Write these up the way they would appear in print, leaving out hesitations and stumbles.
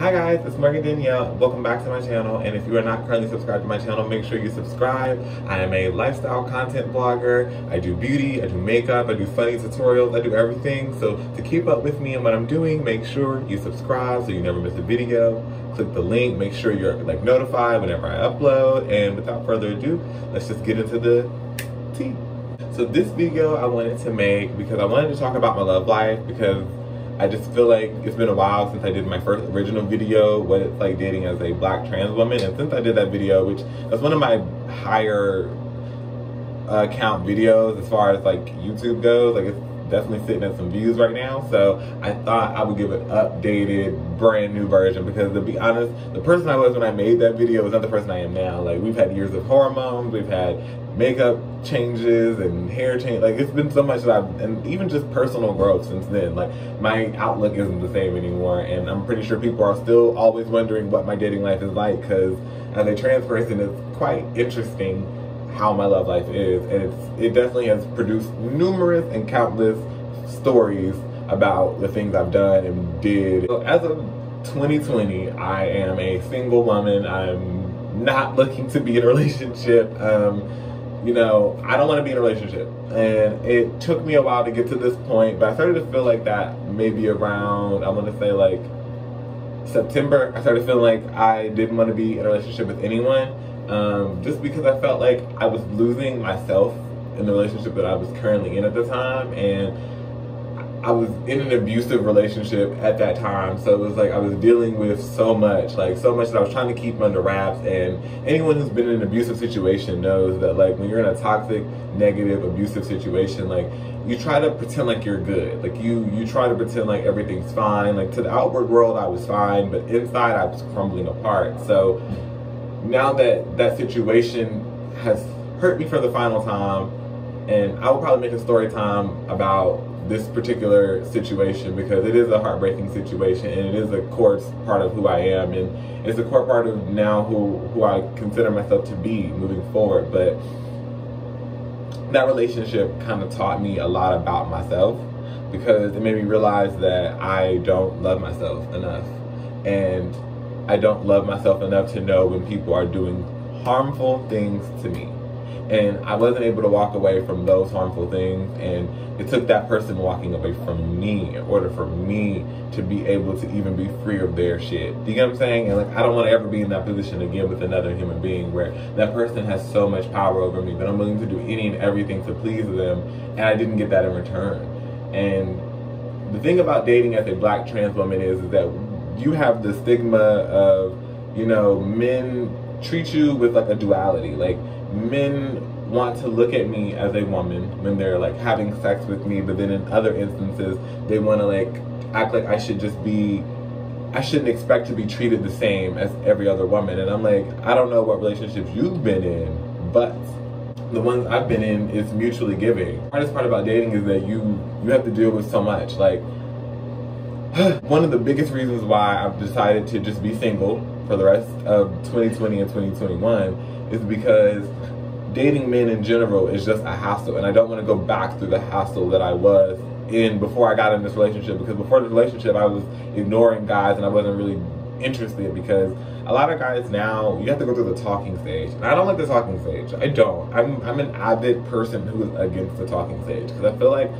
Hi guys, it's Morgan Danielle. Welcome back to my channel, and if you are not currently subscribed to my channel, make sure you subscribe. I am a lifestyle content blogger. I do beauty, I do makeup, I do funny tutorials, I do everything. So to keep up with me and what I'm doing, make sure you subscribe so you never miss a video. Click the link, make sure you're notified whenever I upload, and without further ado, let's just get into the tea. So this video I wanted to make because I wanted to talk about my love life, because I just feel like it's been a while since I did my first original video, what it's like dating as a black trans woman. And since I did that video, which was one of my higher count videos as far as like YouTube goes, like it's definitely sitting at some views right now. So I thought I would give an updated, brand new version, because to be honest, the person I was when I made that video was not the person I am now. Like, we've had years of hormones, we've had makeup changes and hair change. Like, it's been so much that and even just personal growth since then. Like, my outlook isn't the same anymore, and I'm pretty sure people are still always wondering what my dating life is like, because as a trans person, it's quite interesting how my love life is, and it definitely has produced numerous and countless stories about the things I've done and did. So as of 2020, I am a single woman. I'm not looking to be in a relationship. You know, I don't want to be in a relationship, and it took me a while to get to this point, but I started to feel like that maybe around, I want to say like September. I started feeling like I didn't want to be in a relationship with anyone, just because I felt like I was losing myself in the relationship that I was currently in at the time, and I was in an abusive relationship at that time. So it was like I was dealing with so much that I was trying to keep under wraps. And anyone who's been in an abusive situation knows that, like, when you're in a toxic, negative, abusive situation, like, you try to pretend like you're good. Like, you try to pretend like everything's fine. Like, to the outward world I was fine, but inside I was crumbling apart. So now that that situation has hurt me for the final time, and I will probably make a story time about this particular situation, because it is a heartbreaking situation, and it is a core part of who I am, and it's a core part of now who I consider myself to be moving forward. But that relationship kind of taught me a lot about myself, because it made me realize that I don't love myself enough, and I don't love myself enough to know when people are doing harmful things to me. And I wasn't able to walk away from those harmful things, and it took that person walking away from me in order for me to be able to even be free of their shit. Do you get what I'm saying? And like, I don't want to ever be in that position again with another human being where that person has so much power over me that I'm willing to do any and everything to please them, and I didn't get that in return. And the thing about dating as a black trans woman is that you have the stigma of, you know, men treat you with like a duality. Like, men want to look at me as a woman when they're like having sex with me, but then in other instances they want to like act like I shouldn't expect to be treated the same as every other woman. And I'm like, I don't know what relationships you've been in, but the ones I've been in is mutually giving. The hardest part about dating is that you have to deal with so much. Like, one of the biggest reasons why I've decided to just be single for the rest of 2020 and 2021 is because dating men in general is just a hassle, and I don't want to go back through the hassle that I was in before I got in this relationship. Because before the relationship I was ignoring guys, and I wasn't really interested, because a lot of guys now, you have to go through the talking stage, and I don't like the talking stage. I don't. I'm an avid person who is against the talking stage, because I feel like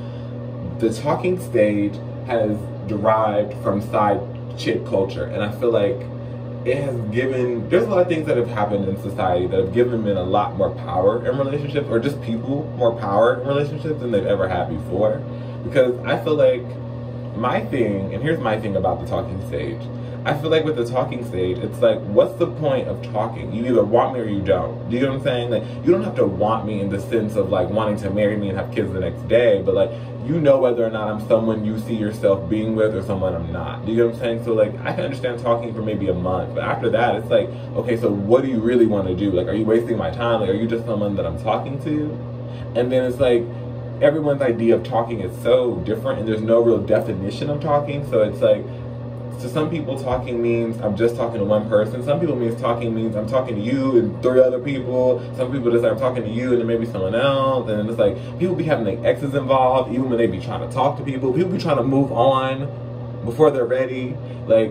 the talking stage has derived from side chick culture, and I feel like it has given, there's a lot of things that have happened in society that have given men a lot more power in relationships, or just people more power in relationships than they've ever had before. Because I feel like my thing, and here's my thing about the talking stage, I feel like with the talking stage, it's like, what's the point of talking? You either want me or you don't. Do you know what I'm saying? Like, you don't have to want me in the sense of like wanting to marry me and have kids the next day, but like, you know whether or not I'm someone you see yourself being with or someone I'm not. Do you know what I'm saying? So like, I can understand talking for maybe a month, but after that, it's like, okay, so what do you really want to do? Like, are you wasting my time? Like, are you just someone that I'm talking to? And then it's like, everyone's idea of talking is so different, and there's no real definition of talking. So it's like, to some people, talking means I'm just talking to one person. Some people means talking means I'm talking to you and 3 other people. Some people just say I'm talking to you and then maybe someone else. And it's like, people be having their exes involved even when they be trying to talk to people. People be trying to move on before they're ready. Like,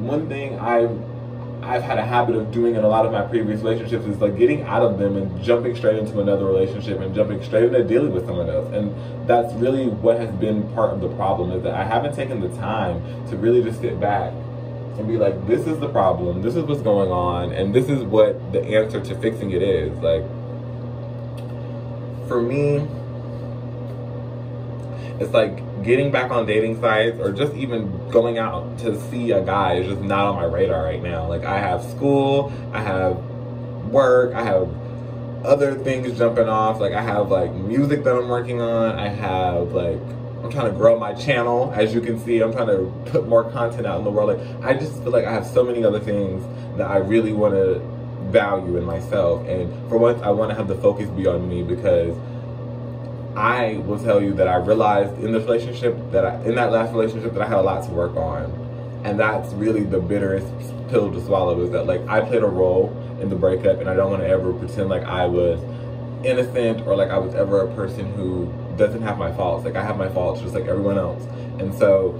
one thing I've had a habit of doing in a lot of my previous relationships is like getting out of them and jumping straight into another relationship and jumping straight into dealing with someone else. And that's really what has been part of the problem, is that I haven't taken the time to really just sit back and be like, this is the problem, this is what's going on, and this is what the answer to fixing it is. Like, for me, it's like getting back on dating sites or just even going out to see a guy is just not on my radar right now. Like, I have school, I have work, I have other things jumping off. Like, I have like music that I'm working on. I have like, I'm trying to grow my channel. As you can see, I'm trying to put more content out in the world. Like, I just feel like I have so many other things that I really want to value in myself. And for once, I want to have the focus be on me, because I will tell you that I realized in this relationship in that last relationship that I had a lot to work on. And that's really the bitterest pill to swallow, is that like I played a role in the breakup, and I don't want to ever pretend like I was innocent or like I was ever a person who doesn't have my faults. Like, I have my faults just like everyone else. And so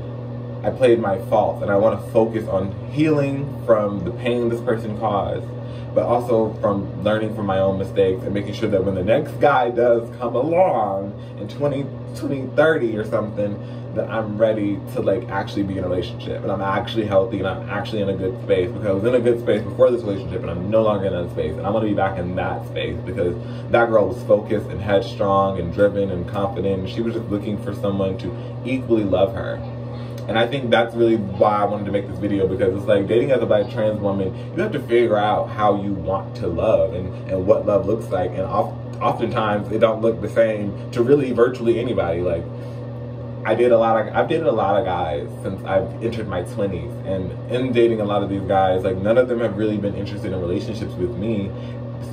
I played my faults, and I want to focus on healing from the pain this person caused, but also from learning from my own mistakes and making sure that when the next guy does come along in 2030 or something, that I'm ready to like actually be in a relationship, and I'm actually healthy, and I'm actually in a good space, because I was in a good space before this relationship, and I'm no longer in that space, and I'm gonna be back in that space, because that girl was focused and headstrong and driven and confident, and she was just looking for someone to equally love her. And I think that's really why I wanted to make this video, because it's like, dating as a Black trans woman, you have to figure out how you want to love and what love looks like. And oftentimes it don't look the same to really virtually anybody. Like, I've dated a lot of guys since I've entered my 20s, and in dating a lot of these guys, like, none of them have really been interested in relationships with me,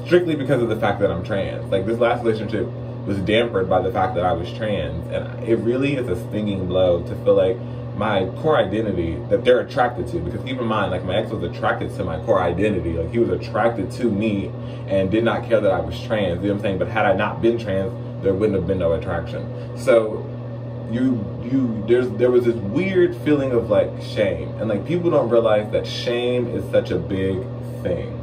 strictly because of the fact that I'm trans. Like, this last relationship was dampened by the fact that I was trans, and it really is a stinging blow to feel like my core identity that they're attracted to, because keep in mind, like, my ex was attracted to my core identity. Like, he was attracted to me and did not care that I was trans, you know what I'm saying? But had I not been trans, there wouldn't have been no attraction. So there was this weird feeling of like shame, and like, people don't realize that shame is such a big thing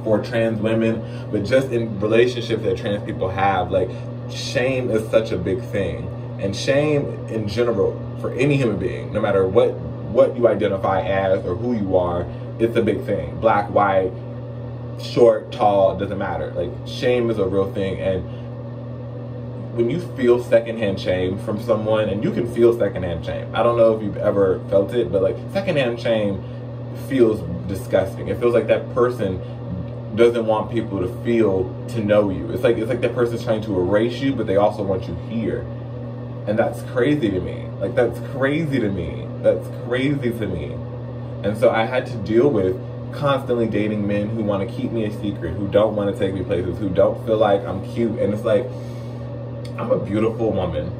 for trans women, but just in relationships that trans people have, like, shame is such a big thing. And shame in general, for any human being, no matter what you identify as or who you are, it's a big thing. Black, white, short, tall, it doesn't matter. Like, shame is a real thing. And when you feel secondhand shame from someone, and you can feel secondhand shame, I don't know if you've ever felt it, but like, secondhand shame feels disgusting. It feels like that person doesn't want people to know you. It's like that person's trying to erase you, but they also want you here. And that's crazy to me. Like, that's crazy to me. That's crazy to me. And so I had to deal with constantly dating men who want to keep me a secret, who don't want to take me places, who don't feel like I'm cute. And it's like, I'm a beautiful woman.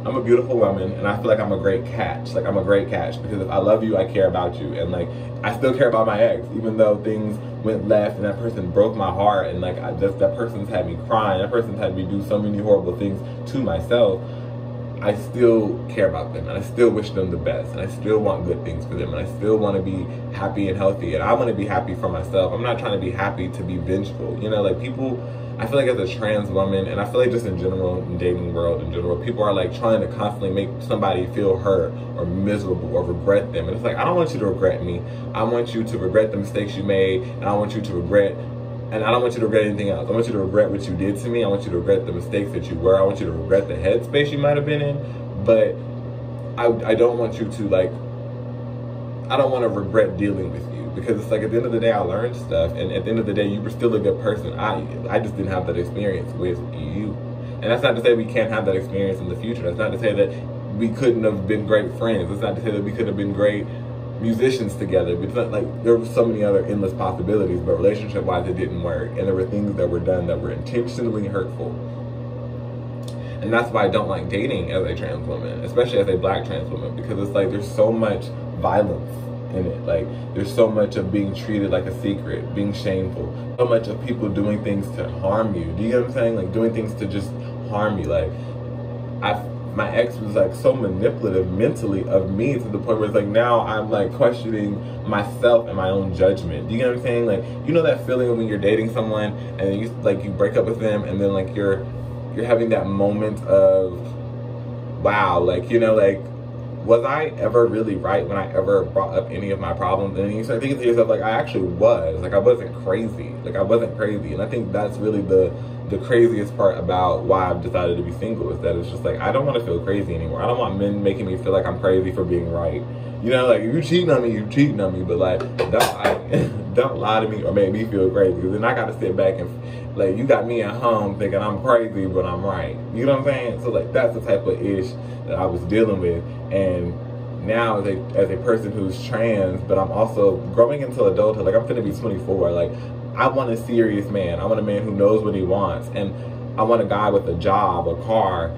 I'm a beautiful woman, and I feel like I'm a great catch. Like, I'm a great catch, because if I love you, I care about you. And like, I still care about my ex, even though things went left and that person broke my heart, and like, that person's had me crying, that person's had me do so many horrible things to myself. I still care about them, and I still wish them the best, and I still want good things for them, and I still want to be happy and healthy, and I want to be happy for myself. I'm not trying to be happy to be vengeful. You know, like, people, I feel like as a trans woman, and I feel like just in general, in dating world in general, people are like trying to constantly make somebody feel hurt or miserable or regret them. And it's like, I don't want you to regret me. I want you to regret the mistakes you made, and I want you to regret, and I don't want you to regret anything else. I want you to regret what you did to me. I want you to regret the mistakes that you were. I want you to regret the headspace you might have been in. But I don't want you to, like, I don't want to regret dealing with you, because it's like, at the end of the day, I learned stuff, and at the end of the day, you were still a good person. I just didn't have that experience with you. And that's not to say we can't have that experience in the future. That's not to say that we couldn't have been great friends. That's not to say that we could have been great musicians together. Because, like, there were so many other endless possibilities, but relationship-wise, it didn't work. And there were things that were done that were intentionally hurtful. And that's why I don't like dating as a trans woman, especially as a Black trans woman, because it's like, there's so much violence in it. Like, there's so much of being treated like a secret, being shameful, so much of people doing things to harm you. Do you get what I'm saying? Like, doing things to just harm you. Like, I my ex was like so manipulative mentally of me, to the point where it's like now I'm like questioning myself and my own judgment. Do you know what I'm saying? Like, you know that feeling when you're dating someone and then you break up with them, and then like you're having that moment of, wow, like, you know, like, was I ever really right when I ever brought up any of my problems? And then you start thinking to yourself, like, I actually was. Like, I wasn't crazy. Like, I wasn't crazy. And I think that's really the craziest part about why I've decided to be single, is that it's just like, I don't want to feel crazy anymore. I don't want men making me feel like I'm crazy for being right. You know, like, if you cheating on me, you cheating on me. But, like, don't lie to me or make me feel crazy. Because then I got to sit back and, like, you got me at home thinking I'm crazy, but I'm right. You know what I'm saying? So, like, that's the type of ish that I was dealing with. And now as a person who's trans, but I'm also growing into adulthood, like, I'm finna be 24, like, I want a serious man. I want a man who knows what he wants. And I want a guy with a job, a car,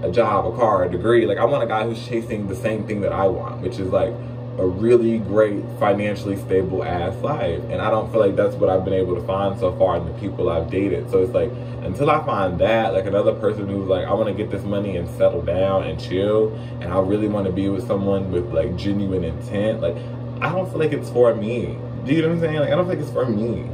a degree. Like, I want a guy who's chasing the same thing that I want, which is like a really great, financially stable ass life. And I don't feel like that's what I've been able to find so far in the people I've dated. So it's like, until I find that, like, another person who's like, I want to get this money and settle down and chill, and I really want to be with someone with like genuine intent, like, I don't feel like it's for me. Do you know what I'm saying? Like, I don't think it's for me.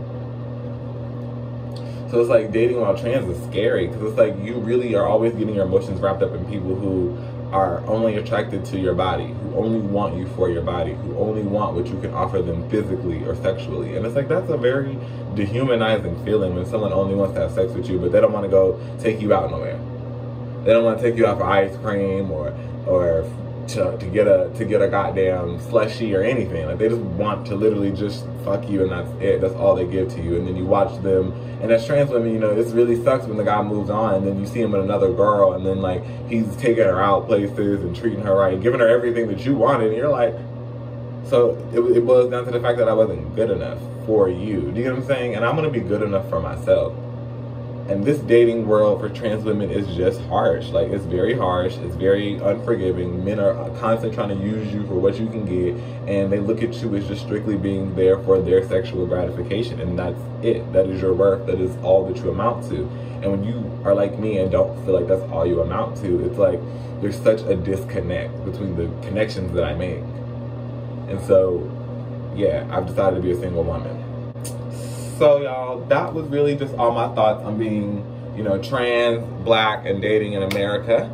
So it's like, dating while trans is scary, because it's like, you really are always getting your emotions wrapped up in people who are only attracted to your body, who only want you for your body, who only want what you can offer them physically or sexually. And it's like, that's a very dehumanizing feeling when someone only wants to have sex with you, but they don't want to go take you out nowhere. They don't want to take you out for ice cream or to get a goddamn slushie or anything. Like, they just want to literally just fuck you, and that's it. That's all they give to you. And then you watch them, and as trans women, you know, it really sucks when the guy moves on, and then you see him with another girl, and then like he's taking her out places and treating her right and giving her everything that you wanted, and you're like, so it boils down to the fact that I wasn't good enough for you. Do you know what I'm saying? And I'm gonna be good enough for myself. And this dating world for trans women is just harsh. Like, it's very harsh. It's very unforgiving. Men are constantly trying to use you for what you can get, and they look at you as just strictly being there for their sexual gratification, and that's it. That is your worth. That is all that you amount to. And when you are like me and don't feel like that's all you amount to, it's like there's such a disconnect between the connections that I make. And so, yeah, I've decided to be a single woman. So y'all, that was really just all my thoughts on being, you know, trans, black, and dating in America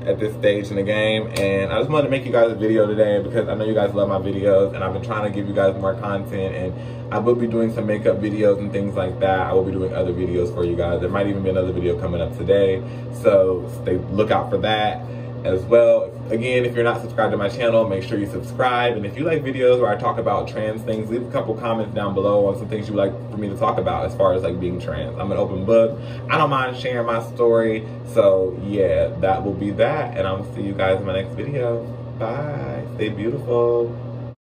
at this stage in the game. And I just wanted to make you guys a video today because I know you guys love my videos, and I've been trying to give you guys more content, and I will be doing some makeup videos and things like that. I will be doing other videos for you guys. There might even be another video coming up today, so look out for that as well. Again, if you're not subscribed to my channel, make sure you subscribe. And if you like videos where I talk about trans things, leave a couple comments down below on some things you would like for me to talk about as far as like being trans. I'm an open book. I don't mind sharing my story. So yeah, that will be that. And I'll see you guys in my next video. Bye. Stay beautiful.